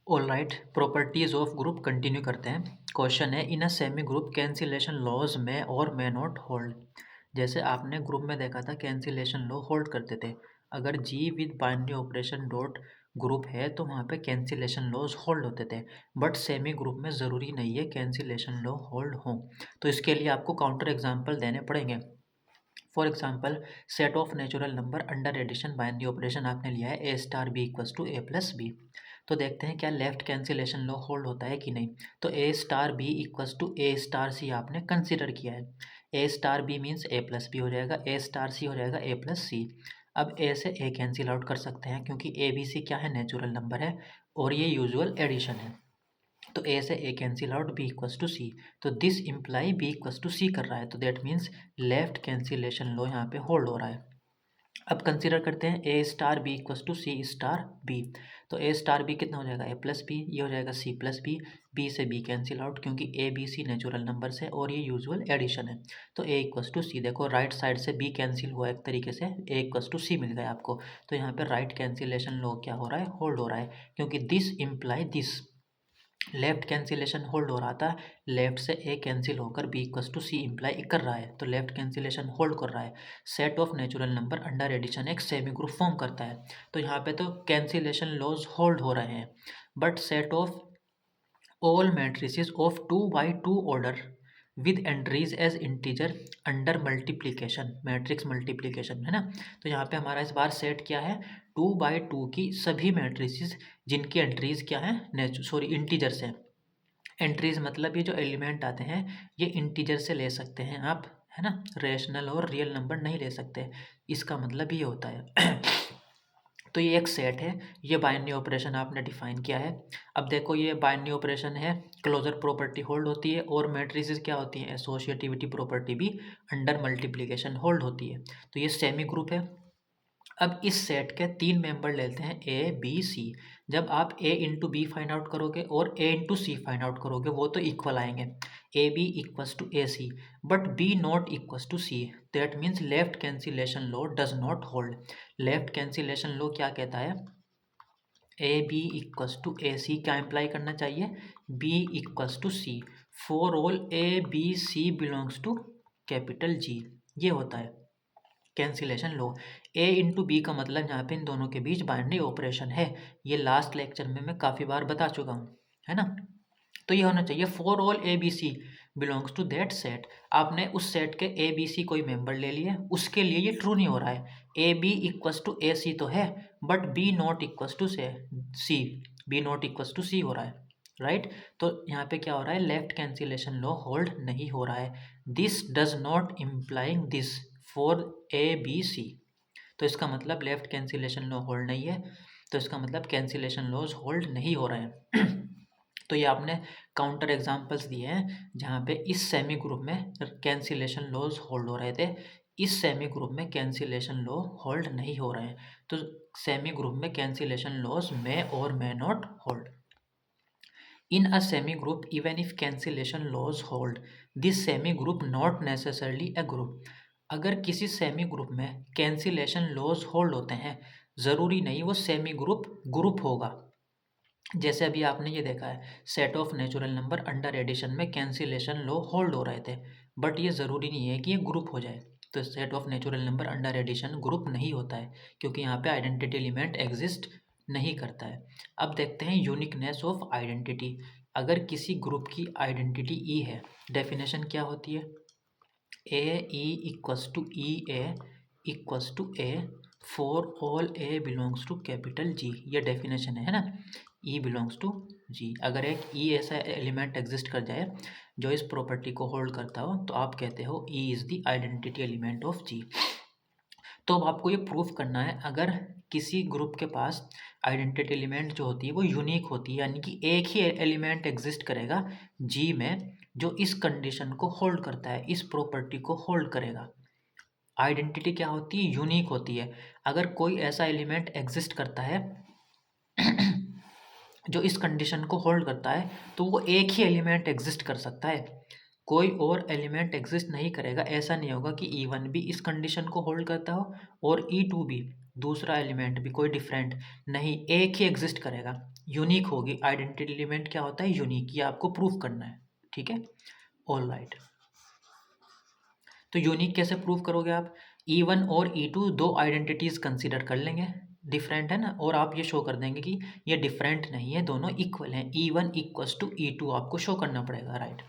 All right, properties of group continue करते हैं। Question है, in a semi group cancellation laws में और मे नॉट होल्ड। जैसे आपने ग्रुप में देखा था कैंसिलेशन लॉ होल्ड करते थे। अगर G with binary operation dot group है तो वहाँ पे कैंसिलेशन लॉज होल्ड होते थे। बट सेमी ग्रुप में ज़रूरी नहीं है कैंसिलेशन लॉ होल्ड हो। तो इसके लिए आपको काउंटर एग्जाम्पल देने पड़ेंगे। For example, set of natural number under addition binary operation आपने लिया है A star B equals to A plus B. तो देखते हैं क्या लेफ्ट कैंसिलेशन लॉ होल्ड होता है कि नहीं। तो A star B equals to A star C आपने कंसिडर किया है। A star B means A plus B हो जाएगा, ए स्टार सी हो जाएगा ए प्लस सी। अब ए से ए कैंसिल आउट कर सकते हैं क्योंकि ए बी सी क्या है, नेचुरल नंबर है और ये यूजुअल एडिशन है। तो ए से A cancel out B equals to C. तो this imply B equals to C कर रहा है, तो that means left cancellation law यहाँ पे होल्ड हो रहा है। अब कंसीडर करते हैं A star B equals to C star B. तो ए स्टार बी कितना हो जाएगा, ए प्लस बी, ये हो जाएगा सी प्लस बी। बी से बी कैंसिल आउट क्योंकि A B C natural number है और ये यूजुअल एडिशन है। तो ए इक्वल्स टू सी, देखो राइट साइड से बी कैंसिल हुआ एक तरीके से, ए इक्वल्स टू सी मिल गया आपको। तो यहाँ पे राइट कैंसिलेशन लॉ क्या हो रहा है, होल्ड हो रहा है, क्योंकि this imply this. Left cancellation hold हो रहा था, लेफ्ट से ए कैंसिल होकर B equals to C imply कर रहा है, तो लेफ्ट कैंसिलेशन होल्ड कर रहा है। Set of natural number under addition एक सेमी ग्रुप फॉर्म करता है। तो यहाँ पे तो कैंसिलेशन लॉज होल्ड हो रहे हैं। But set of all matrices of 2 by 2 order with entries as integer under multiplication, matrix multiplication है ना। तो यहाँ पे हमारा इस बार सेट क्या है, 2 by 2 की सभी मैट्रिसेस जिनकी एंट्रीज क्या है, इंटीजर्स हैं। एंट्रीज मतलब ये जो एलिमेंट आते हैं ये इंटीजर से ले सकते हैं आप, है ना, रेशनल और रियल नंबर नहीं ले सकते। इसका मतलब ये होता है। तो ये एक सेट है, ये बाइनरी ऑपरेशन आपने डिफाइन किया है। अब देखो ये बाइनरी ऑपरेशन है, क्लोजर प्रॉपर्टी होल्ड होती है और मैट्रिसेस क्या होती है, एसोसिएटिविटी प्रॉपर्टी भी अंडर मल्टीप्लिकेशन होल्ड होती है। तो ये सेमी ग्रुप है। अब इस सेट के 3 मेंबर लेते हैं ए बी सी। जब आप A into B find out करोगे और A into C find out करोगे वो तो इक्वल आएंगे, A B equals to A C, but B not equals to C. That means left cancellation law does not hold. Left cancellation law क्या कहता है, A B equals to A C क्या imply करना चाहिए, B equals to C for all A B C belongs to capital G. ये होता है cancellation लो। ए into B का मतलब यहाँ पे इन दोनों के बीच बाइनरी ऑपरेशन है। ये लास्ट लेक्चर में मैं काफ़ी बार बता चुका हूँ, है ना। तो ये होना चाहिए for all A B C belongs to that set. आपने उस सेट के ए बी सी कोई मेंबर ले लिए, उसके लिए ये ट्रू नहीं हो रहा है। A B equals to A C तो है, but B not equals to से C, B not equals to C हो रहा है, राइट। तो यहाँ पे क्या हो रहा है, लेफ्ट कैंसिलेशन लॉ होल्ड नहीं हो रहा है। This does not implying this for A B C. तो इसका मतलब लेफ्ट कैंसिलेशन लॉ होल्ड नहीं है, तो इसका मतलब कैंसिलेशन लॉज होल्ड नहीं हो रहे हैं। तो ये आपने काउंटर एग्जांपल्स दिए हैं जहाँ पे इस सेमी ग्रुप में कैंसिलेशन लॉज होल्ड हो रहे थे, इस सेमी ग्रुप में कैंसिलेशन लॉ होल्ड नहीं हो रहे हैं। तो सेमी ग्रुप में कैंसिलेशन लॉज मे और may not hold. In a semi group even if cancellation laws hold this semi group not necessarily a group. अगर किसी सेमी ग्रुप में कैंसिलेशन लॉज होल्ड होते हैं, ज़रूरी नहीं वो सेमी ग्रुप होगा। जैसे अभी आपने ये देखा है, set of natural number under addition में कैंसिलेशन लॉ होल्ड हो रहे थे, बट ये ज़रूरी नहीं है कि ये ग्रुप हो जाए। तो set of natural number under addition group नहीं होता है क्योंकि यहाँ पे आइडेंटिटी एलिमेंट एग्जिस्ट नहीं करता है। अब देखते हैं यूनिकनेस ऑफ आइडेंटिटी। अगर किसी ग्रुप की आइडेंटिटी ई है, डेफिनेशन क्या होती है, A E equals to E A equals to A for all A belongs to capital G. ये डेफिनेशन है ना, ई बिलोंग्स टू जी। अगर एक ई ऐसा एलिमेंट एग्जिस्ट कर जाए जो इस प्रॉपर्टी को होल्ड करता हो तो आप कहते हो E is the identity element of G. तो अब आपको ये प्रूफ करना है, अगर किसी ग्रुप के पास आइडेंटिटी एलिमेंट जो होती है वो यूनिक होती है, यानी कि एक ही एलिमेंट एग्जिस्ट करेगा जी में जो इस कंडीशन को होल्ड करता है, इस प्रॉपर्टी को होल्ड करेगा। आइडेंटिटी क्या होती है, यूनिक होती है। अगर कोई ऐसा एलिमेंट एग्जिस्ट करता है जो इस कंडीशन को होल्ड करता है तो वो एक ही एलिमेंट एग्जिस्ट कर सकता है, कोई और एलिमेंट एग्जिस्ट नहीं करेगा। ऐसा नहीं होगा कि E1 भी इस कंडीशन को होल्ड करता हो और E2 भी, दूसरा एलिमेंट भी कोई डिफरेंट नहीं, एक ही एग्जिस्ट करेगा। यूनिक होगी। आइडेंटिटी एलिमेंट क्या होता है? यूनिक। ये आपको प्रूफ करना है, ठीक है। ऑल राइट, तो यूनिक कैसे प्रूव करोगे आप? E1 और E2 दो आइडेंटिटीज कंसीडर कर लेंगे, डिफरेंट है ना, और आप ये शो कर देंगे कि ये डिफरेंट नहीं है, दोनों इक्वल हैं। E1 इक्वल्स टू E2 आपको शो करना पड़ेगा, right.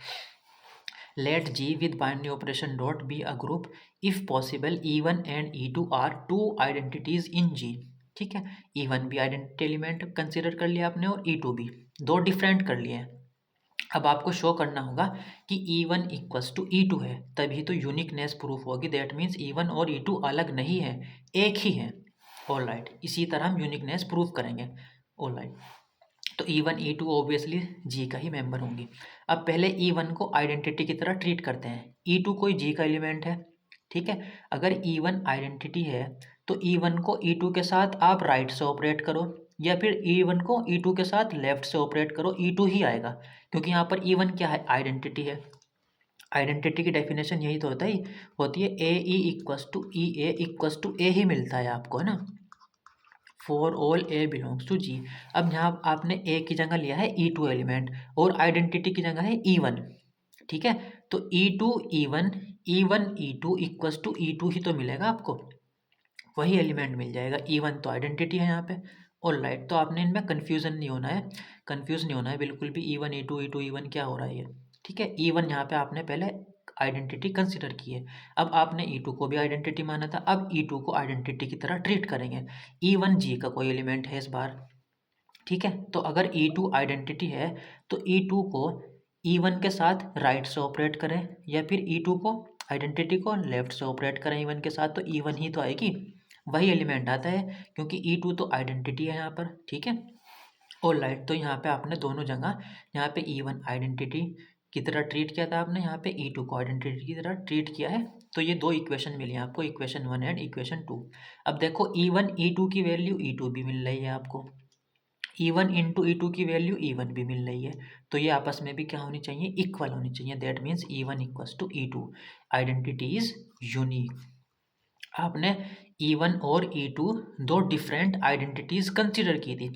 Let G with binary operation dot be a group if possible E1 and E2 are two identities in G, ठीक है। E1 भी आइडेंटिटी एलिमेंट कंसीडर कर लिया आपने और E2 भी, दो डिफरेंट कर लिए हैं। अब आपको शो करना होगा कि E1 इक्वल्स टू E2 है, तभी तो यूनिकनेस प्रूफ होगी। दैट मीन्स E1 और E2 अलग नहीं है, एक ही है। ऑल राइट, इसी तरह हम यूनिकनेस प्रूफ करेंगे। ऑल राइट, तो E1 E2 ऑब्वियसली G का ही मेंबर होंगी। अब पहले E1 को आइडेंटिटी की तरह ट्रीट करते हैं। E2 कोई G का एलिमेंट है, ठीक है। अगर E1 आइडेंटिटी है तो E1 को E2 के साथ आप राइट से ऑपरेट करो, या फिर E1 को E2 के साथ लेफ्ट से ऑपरेट करो, E2 ही आएगा, क्योंकि यहाँ पर E1 क्या है? आइडेंटिटी है। आइडेंटिटी की डेफिनेशन यही तो होती है A E equals to E A equals to A ही मिलता है आपको, है ना, for all A belongs to G. अब यहाँ आपने ए की जगह लिया है E2 एलिमेंट और आइडेंटिटी की जगह है E1, ठीक है। तो E2 E1 E1 E2 equals to E2 ही तो मिलेगा आपको, वही एलिमेंट मिल जाएगा। E1 तो आइडेंटिटी है यहाँ पे। ऑल राइट, तो आपने इनमें कन्फ्यूजन नहीं होना है, कंफ्यूज नहीं होना है बिल्कुल भी। E1 E2 E2 E1 क्या हो रहा है ये, ठीक है। E1 यहाँ पे आपने पहले आइडेंटिटी कंसिडर की है, अब आपने E2 को भी आइडेंटिटी माना था, अब E2 को आइडेंटिटी की तरह ट्रीट करेंगे। E1 G का कोई एलिमेंट है इस बार, ठीक है। तो अगर E2 आइडेंटिटी है तो E2 को E1 के साथ राइट से ऑपरेट करें, या फिर E2 को आइडेंटिटी को लेफ्ट से ऑपरेट करें E1 के साथ, तो E1 ही तो आएगी, वही एलिमेंट आता है, क्योंकि E2 तो आइडेंटिटी है यहाँ पर, ठीक है। ऑल राइट, तो यहाँ पे आपने दोनों जगह, यहाँ पे E1 आइडेंटिटी की तरह ट्रीट किया था आपने, यहाँ पे E2 को आइडेंटिटी की तरह ट्रीट किया है। तो ये दो इक्वेशन मिली आपको, इक्वेशन 1 एंड इक्वेशन 2। अब देखो E1 E2 की वैल्यू E2 भी मिल रही है आपको, E1 इंटू E2 की वैल्यू E1 भी मिल रही है, तो ये आपस में भी क्या होनी चाहिए? इक्वल होनी चाहिए। That means E1 equals to E2, identity is unique. आपने E1 और E2 दो डिफरेंट आइडेंटिटीज कंसिडर की थी,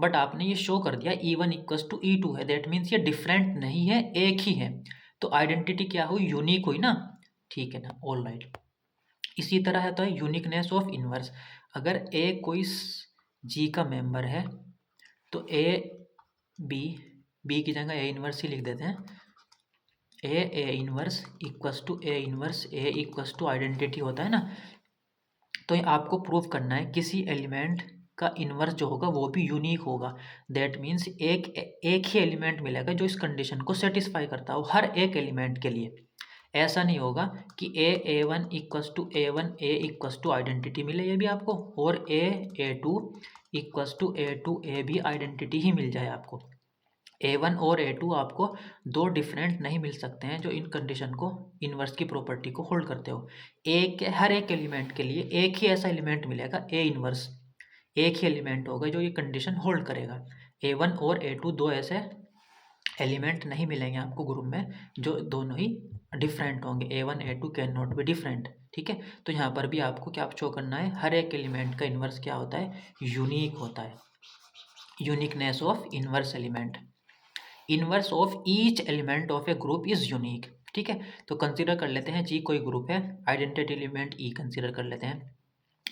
बट आपने ये शो कर दिया E1 इक्वल्स टू E2 है, दैट मीन्स ये डिफरेंट नहीं है, एक ही है। तो आइडेंटिटी क्या हुई? यूनिक हुई ना, ठीक है ना। ऑल राइट, इसी तरह है तो यूनिकनेस ऑफ इनवर्स। अगर ए कोई G का मेंबर है तो बी की जगह ए इनवर्स ही लिख देते हैं। A inverse equals to A inverse A equals to identity होता है ना। तो ये आपको प्रूव करना है किसी एलिमेंट का इनवर्स जो होगा वो भी यूनिक होगा। दैट मीन्स एक ही एलिमेंट मिलेगा जो इस कंडीशन को सेटिस्फाई करता हो हर एक एलिमेंट के लिए। ऐसा नहीं होगा कि A1 equals to A1 A equals to identity मिले ये भी आपको, और A2 इक्वस टू A2 ए भी आइडेंटिटी ही मिल जाए आपको। A1 और A2 आपको दो डिफरेंट नहीं मिल सकते हैं जो इन कंडीशन को, इनवर्स की प्रॉपर्टी को होल्ड करते हो। हर एक एलिमेंट के लिए एक ही ऐसा एलिमेंट मिलेगा A इनवर्स, एक ही एलिमेंट होगा जो ये कंडीशन होल्ड करेगा। A1 और A2 दो ऐसे एलिमेंट नहीं मिलेंगे आपको ग्रुप में जो दोनों ही डिफरेंट होंगे। A1 A2 can not be different, ठीक है। तो यहाँ पर भी आपको क्या शो करना है? हर एक एलिमेंट का इनवर्स क्या होता है? यूनिक होता है। Uniqueness of inverse element, inverse of each element of A group is unique, ठीक है। तो कंसीडर कर लेते हैं जी कोई ग्रुप है, आइडेंटिटी एलिमेंट ई कंसीडर कर लेते हैं।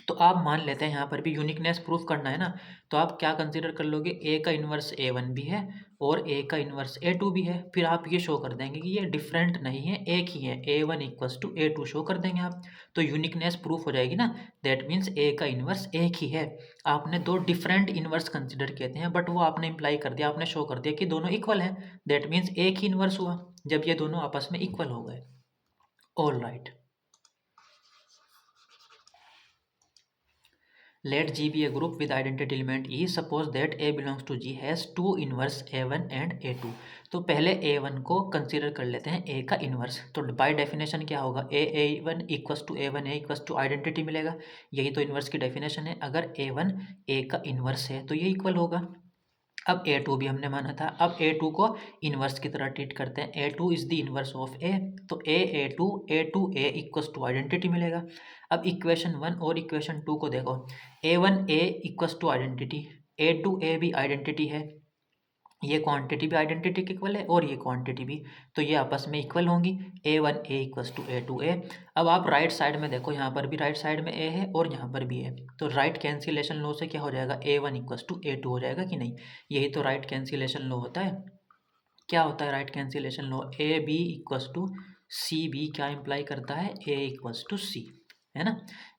तो आप मान लेते हैं यहाँ पर भी यूनिकनेस प्रूफ करना है ना, तो आप क्या कंसीडर कर लोगे? ए का इन्वर्स A1 भी है और ए का इन्वर्स A2 भी है, फिर आप ये शो कर देंगे कि ये डिफरेंट नहीं है, एक ही है। A1 equals to A2 show कर देंगे आप, तो यूनिकनेस प्रूफ हो जाएगी ना। दैट मीन्स ए का इन्वर्स एक ही है। आपने दो डिफरेंट इन्वर्स कंसिडर किए थे, बट वो आपने इम्प्लाई कर दिया, आपने शो कर दिया कि दोनों इक्वल हैं। दैट मीन्स एक ही इन्वर्स हुआ जब ये दोनों आपस में इक्वल हो गए। All right, let G be a group with identity element E. Suppose that A belongs to G has two inverse A1 and A2. तो पहले A1 को कंसीडर कर लेते हैं A का इन्वर्स। तो बाय डेफिनेशन क्या होगा? A1 equals to A1 A equals to identity मिलेगा, यही तो इन्वर्स की डेफिनेशन है। अगर A1 A का इन्वर्स है तो ये इक्वल होगा। अब A2 भी हमने माना था, अब A2 को इन्वर्स की तरह ट्रीट करते हैं। A2 is the inverse of A, तो A2 A equals to identity मिलेगा। अब इक्वेशन 1 और इक्वेशन 2 को देखो। A1 A equals to identity, A भी आइडेंटिटी है, ये क्वांटिटी भी आइडेंटिटी के इक्वल है और ये क्वांटिटी भी, तो ये आपस में इक्वल होंगी। A1 A equals to A2 A। अब आप राइट साइड में देखो, यहाँ पर भी राइट साइड में A है और यहाँ पर भी है, तो राइट कैंसिलेशन लॉ से क्या हो जाएगा, A1 इक्वल्स टू A2 हो जाएगा कि नहीं। यही तो राइट कैंसिलेशन लॉ होता है। क्या होता है right cancellation law, AB equals to CB क्या इम्प्लाई करता है, A इक्वल्स टू C, है ना।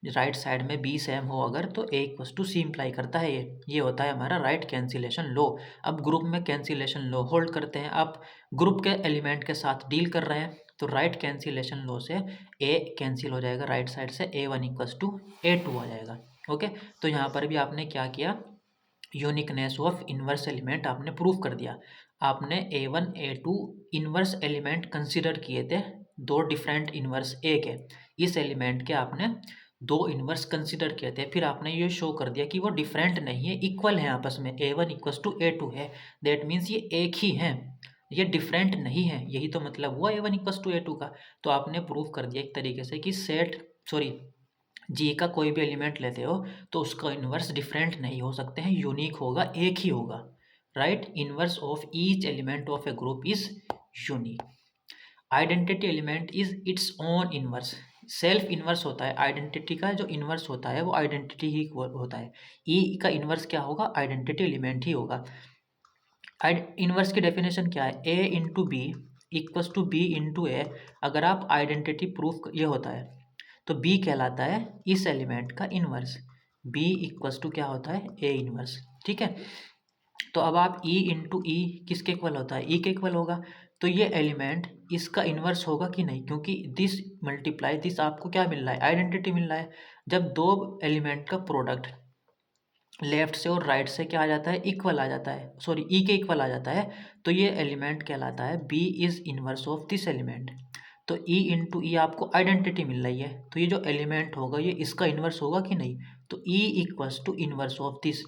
राइट साइड में B सेम हो अगर तो A equals to C imply करता है, ये होता है हमारा राइट कैंसिलेशन लॉ। अब ग्रुप में कैंसिलेशन लॉ होल्ड करते हैं, आप ग्रुप के एलिमेंट के साथ डील कर रहे हैं, तो राइट कैंसिलेशन लॉ से A कैंसिल हो जाएगा राइट साइड से, A1 इक्वल्स टू A2 आ जाएगा। ओके, तो यहाँ पर भी आपने क्या किया, यूनिकनेस ऑफ इन्वर्स एलिमेंट आपने प्रूव कर दिया। आपने A1 A2 inverse element consider किए थे, दो डिफरेंट इन्वर्स ए के, इस एलिमेंट के आपने दो इन्वर्स कंसिडर किए थे, फिर आपने ये शो कर दिया कि वो डिफरेंट नहीं है, इक्वल है आपस में, A1 इक्वल्स टू A2 है, दैट मीन्स ये एक ही हैं, ये डिफरेंट नहीं है, यही तो मतलब हुआ A1 इक्वल्स टू A2 का। तो आपने प्रूव कर दिया एक तरीके से कि जी का कोई भी एलिमेंट लेते हो तो उसका इन्वर्स डिफरेंट नहीं हो सकते हैं, यूनिक होगा, एक ही होगा, right. Inverse of each element of A group is unique. Identity element is its own inverse, self inverse होता है आइडेंटिटी का, जो इन्वर्स होता है वो आइडेंटिटी ही होता है। ई का इन्वर्स क्या होगा, आइडेंटिटी एलिमेंट ही होगा। इन्वर्स की डेफिनेशन क्या है, A into B equals to B into A. अगर आप आइडेंटिटी प्रूफ, ये होता है तो B कहलाता है इस एलिमेंट का इन्वर्स, B इक्वल्स टू क्या होता है, A इन्वर्स, ठीक है। तो अब आप E इंटू ई किसके इक्वल होता है, E के इक्वल होगा, तो ये एलिमेंट इसका इन्वर्स होगा कि नहीं, क्योंकि दिस मल्टीप्लाई दिस आपको क्या मिल रहा है, आइडेंटिटी मिल रहा है। जब दो एलिमेंट का प्रोडक्ट लेफ्ट से और राइट से क्या आ जाता है, इक्वल आ जाता है, सॉरी E के इक्वल आ जाता है, तो ये एलिमेंट कहलाता है B is inverse of this element. तो E इंटू ई आपको आइडेंटिटी मिल रही है, तो ये जो एलिमेंट होगा ये इसका इन्वर्स होगा कि नहीं, तो E equals to inverse of this,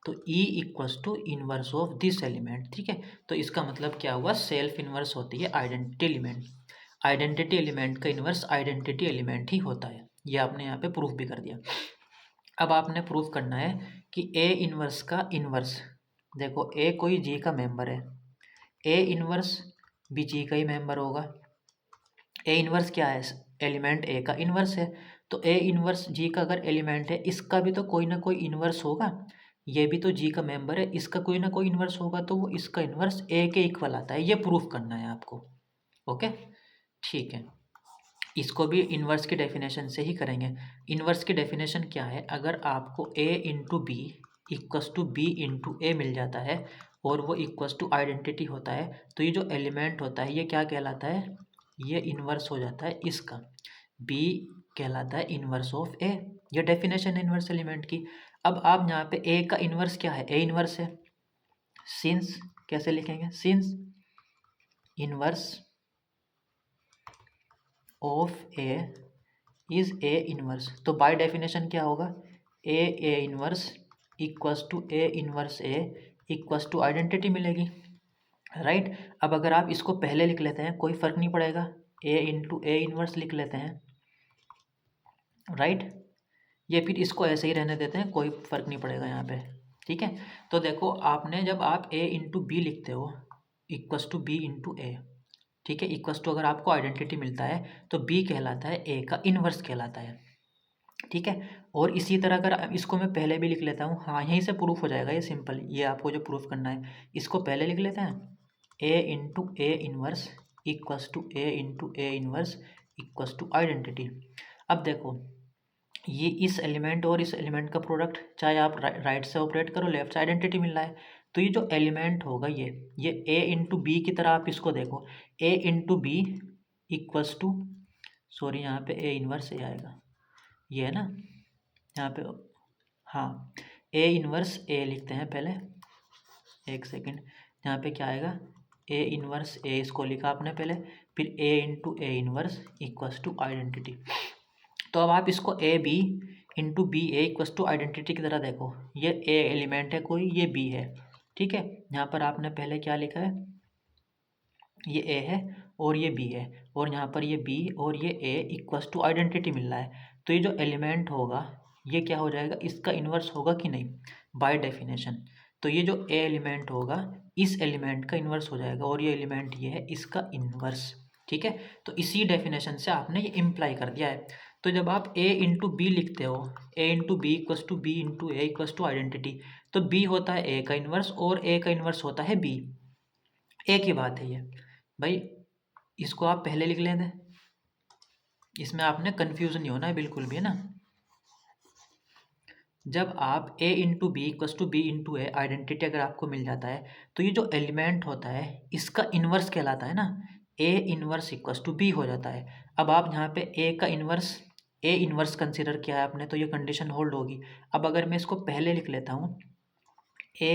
तो E equals to inverse of this element, ठीक है। तो इसका मतलब क्या हुआ, सेल्फ इन्वर्स होती है आइडेंटिटी एलिमेंट, आइडेंटिटी एलिमेंट का इन्वर्स आइडेंटिटी एलिमेंट ही होता है, ये आपने यहाँ पे प्रूफ भी कर दिया। अब आपने प्रूफ करना है कि A इन्वर्स का इन्वर्स, देखो A कोई G का मेंबर है, A इन्वर्स भी G का ही मेंबर होगा। A इन्वर्स क्या है, एलिमेंट A का इन्वर्स है, तो A इन्वर्स G का अगर एलिमेंट है, इसका भी तो कोई ना कोई इन्वर्स होगा, ये भी तो G का मेंबर है, इसका कोई ना कोई इन्वर्स होगा, तो वो इसका इन्वर्स A के इक्वल आता है, ये प्रूफ करना है आपको। ओके, ठीक है, इसको भी इन्वर्स की डेफिनेशन से ही करेंगे। इन्वर्स की डेफिनेशन क्या है, अगर आपको A into B equals to B into A मिल जाता है और वो इक्वस टू आइडेंटिटी होता है, तो ये जो एलिमेंट होता है ये क्या कहलाता है, ये इन्वर्स हो जाता है इसका, B कहलाता है इन्वर्स ऑफ A। ये डेफिनेशन है इन्वर्स एलिमेंट की। अब आप यहाँ पे A का इन्वर्स क्या है, A इन्वर्स है, सिंस कैसे लिखेंगे, since inverse of A is A inverse, तो बाय डेफिनेशन क्या होगा, A inverse equals to A inverse A equals to identity मिलेगी, राइट। अब अगर आप इसको पहले लिख लेते हैं कोई फ़र्क नहीं पड़ेगा, ए इंटू ए इन्वर्स लिख लेते हैं, राइट। ये फिर इसको ऐसे ही रहने देते हैं, कोई फ़र्क नहीं पड़ेगा यहाँ पे, ठीक है। तो देखो आपने जब आप ए इंटू बी लिखते हो इक्वस टू बी इंटू ए, ठीक है, इक्वस टू अगर आपको आइडेंटिटी मिलता है तो बी कहलाता है ए का इन्वर्स कहलाता है, ठीक है। और इसी तरह अगर इसको मैं पहले भी लिख लेता हूँ, हाँ यहीं से प्रूफ हो जाएगा ये सिंपल, ये आपको जो प्रूफ करना है, इसको पहले लिख लेते हैं, A into A inverse equals to A into A inverse equals to identity. अब देखो ये इस एलिमेंट और इस एलिमेंट का प्रोडक्ट, चाहे आप राइट से ऑपरेट करो लेफ्ट से आइडेंटिटी मिल रहा है, तो ये जो एलिमेंट होगा ये ए इंटू बी की तरह आप इसको देखो, A into B equals to, sorry यहाँ पे ए इन्वर्स ए आएगा, ये है ना यहाँ पे, हाँ ए इन्वर्स ए लिखते हैं पहले, एक सेकेंड, यहाँ पे क्या आएगा, ए इन्वर्स ए इसको लिखा आपने पहले, फिर A into A inverse equals to identity. तो अब आप इसको A B into B A equals to identity की तरह देखो, ये ए एलिमेंट है कोई, ये बी है, ठीक है। यहाँ पर आपने पहले क्या लिखा है, ये ए है और ये बी है, और यहाँ पर ये बी और ये ए इक्वल्स टू आइडेंटिटी मिल रहा है, तो ये जो एलिमेंट होगा ये क्या हो जाएगा, इसका इन्वर्स होगा कि नहीं, बाय डेफिनेशन। तो ये जो ए एलिमेंट होगा इस एलिमेंट का इन्वर्स हो जाएगा, और ये एलिमेंट ये है इसका इन्वर्स। ठीक है, तो इसी डेफिनेशन से आपने ये इम्प्लाई कर दिया है। तो जब आप ए इंटू बी लिखते हो, A into B equals to B into A equals to identity, तो बी होता है ए का इन्वर्स और ए का इन्वर्स होता है बी। एक ही बात है ये भाई, इसको आप पहले लिख लें, इसमें आपने कन्फ्यूज़न नहीं होना है बिल्कुल भी, है ना। जब आप a into B equals to B into A identity अगर आपको मिल जाता है, तो ये जो एलिमेंट होता है इसका इन्वर्स कहलाता है ना, a inverse equals to B हो जाता है। अब आप यहाँ पे a इन्वर्स कंसिडर किया है आपने, तो ये कंडीशन होल्ड होगी। अब अगर मैं इसको पहले लिख लेता हूँ ए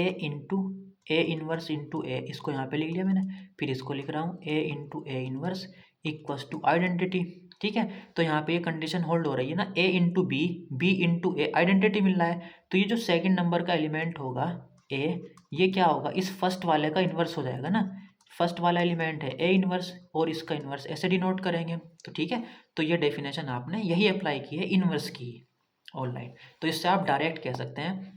इन्वर्स इंटू ए, इसको यहाँ पे लिख लिया मैंने, फिर इसको लिख रहा हूँ A into A inverse equals to identity. ठीक है, तो यहाँ पे ये कंडीशन होल्ड हो रही है ना, ए into B, B into A, identity मिल रहा है। तो ये जो सेकंड नंबर का एलिमेंट होगा ए, ये क्या होगा, इस फर्स्ट वाले का इन्वर्स हो जाएगा ना। फर्स्ट वाला एलिमेंट है ए इन्वर्स और इसका इन्वर्स ऐसे डिनोट करेंगे। तो ठीक है, तो ये डेफिनेशन आपने यही अप्लाई की है इन्वर्स की। ऑलराइट, तो इससे आप डायरेक्ट कह सकते हैं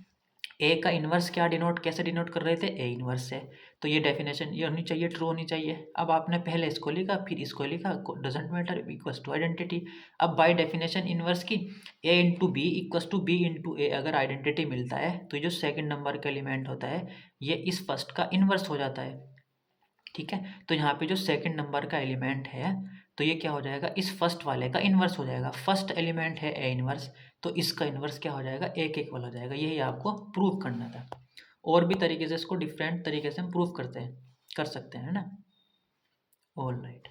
ए का इन्वर्स क्या डिनोट, कैसे डिनोट कर रहे थे, ए इन्वर्स से। तो ये डेफिनेशन ये होनी चाहिए, ट्रू होनी चाहिए। अब आपने पहले इसको लिखा फिर इसको लिखा, doesn't matter, equals to identity. अब बाय डेफिनेशन इन्वर्स की A into B equals to B into A अगर आइडेंटिटी मिलता है, तो ये जो सेकंड नंबर का एलिमेंट होता है ये इस फर्स्ट का इन्वर्स हो जाता है। ठीक है, तो यहाँ पे जो सेकंड नंबर का एलिमेंट है, तो ये क्या हो जाएगा, इस फर्स्ट वाले का इन्वर्स हो जाएगा। फर्स्ट एलिमेंट है ए इन्वर्स, तो इसका इन्वर्स क्या हो जाएगा, एक एक वाला हो जाएगा। यही आपको प्रूव करना था। और भी तरीके से इसको डिफरेंट तरीके से हम प्रूव करते हैं, कर सकते हैं, है ना। All right.